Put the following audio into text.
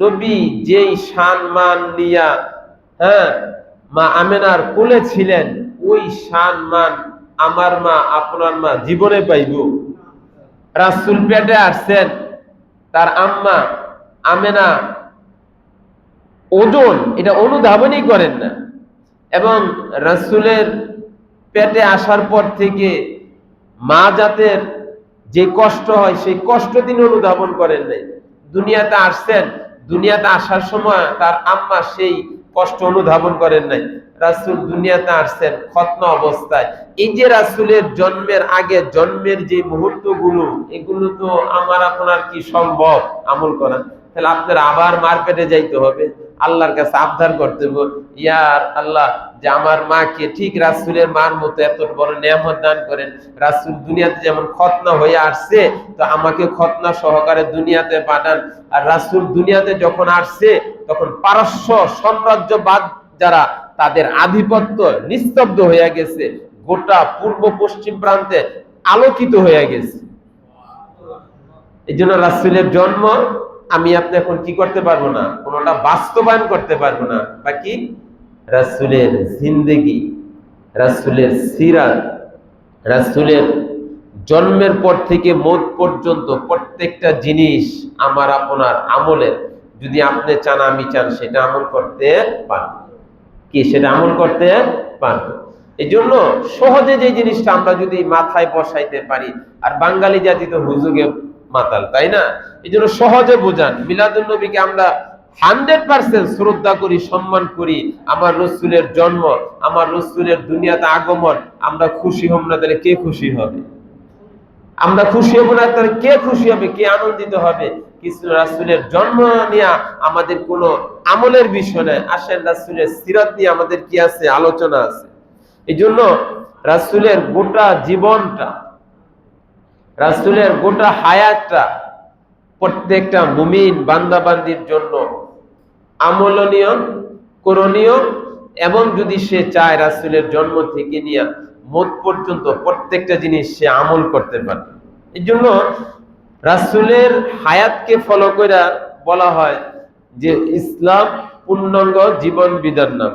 নবী যেই সম্মান নিয়া মা আমেনার কোলে ছিলেন, ওই সম্মান আমার মা আপনার মা জীবনে পাইব? রাসূল পেটে আসছেন, তার আম্মা আমেনা ওজন এটা অনুধাবনই করেন না, এবং রাসূলের পেটে আসার পর থেকে মা জাতের যে কষ্ট হয় সেই কষ্ট তিনি অনুধাবন করেন নাই। দুনিয়াতে আসছেন, দুনিয়াতে আসার সময় তার আম্মা সেই কষ্ট অনুধাবন করেন নাই। রাসূল দুনিয়াতে আসছেন খতনা অবস্থায়। এই যে রাসূলের জন্মের আগে জন্মের যে মুহূর্তগুলো, এগুলো তো আমার আপনার কি সম্ভব আমল করা? তাহলে আপনার আবার মার পেটে যাইতে হবে, আল্লাহর কাছে আবদার করতে হবে, ইয়ার আল্লাহ যে আমার মাকে ঠিক রাসূলের মার মতো এত বড় নিয়ামত দান করেন। রাসূল দুনিয়াতে যেমন খতনা হয়ে আসছে, তো আমাকে খতনা সহকারে দুনিয়াতে পাঠান। আর রাসূল দুনিয়াতে যখন আসছে, তখন পারস্য সাম্রাজ্যবাদ যারা, তাদের আধিপত্য নিস্তব্ধ হয়ে গেছে, গোটা পূর্ব পশ্চিম প্রান্তে আলোকিত হয়ে গেছে। এই জন্য রাসূলের জন্ম আমি আপনি এখন কি করতে পারবো না, কোনটা বাস্তবায়ন করতে পারবো না। বাকি রাসূলের জিন্দেগি, রাসূলের সিরাত, রাসূলের জন্মের পর থেকে মওত পর্যন্ত প্রত্যেকটা জিনিস আমার আপনার আমলের, যদি আপনি চান আমি চান সেটা আমল করতে পারবো। কি সেটা আমল করতে পারবো? এই জন্য সহজে যে জিনিসটা আমরা যদি মাথায় বসাইতে পারি, আর বাঙালি জাতি তো হুজুগে মাতাল, তাই না? এই জন্য সহজে বোঝান। মিলাদুন নবীকে আমরা 100% শ্রদ্ধা করি, সম্মান করি। আমার রসুলের জন্ম, আমার রসুলের দুনিয়াতে আগমন, আমরা খুশি হব না তাহলে কে খুশি হবে? আমরা খুশি হব না তাহলে কে খুশি হবে, কে আনন্দিত হবে? কিছু রাসূলের জন্ম নিয়ে আমাদের কোনো আমলের বিষয় নয়। আসেন রাসূলের সিরাত নিয়ে আমাদের কি আছে, আলোচনা আছে। এই জন্য রাসূলের গোটা জীবনটা, রাসূলের গোটা হায়াতটা প্রত্যেকটা মুমিন বান্দা বান্দির জন্য আমলনীয়, করণীয়, এবং যদি সে চায় রাসূলের জন্ম থেকে নিয়ে মওত পর্যন্ত প্রত্যেকটা জিনিস সে আমল করতে পারে। এই জন্য রাসূলের হায়াতকে ফলো করে বলা হয় যে ইসলাম পূর্ণাঙ্গ জীবন বিধান নাম।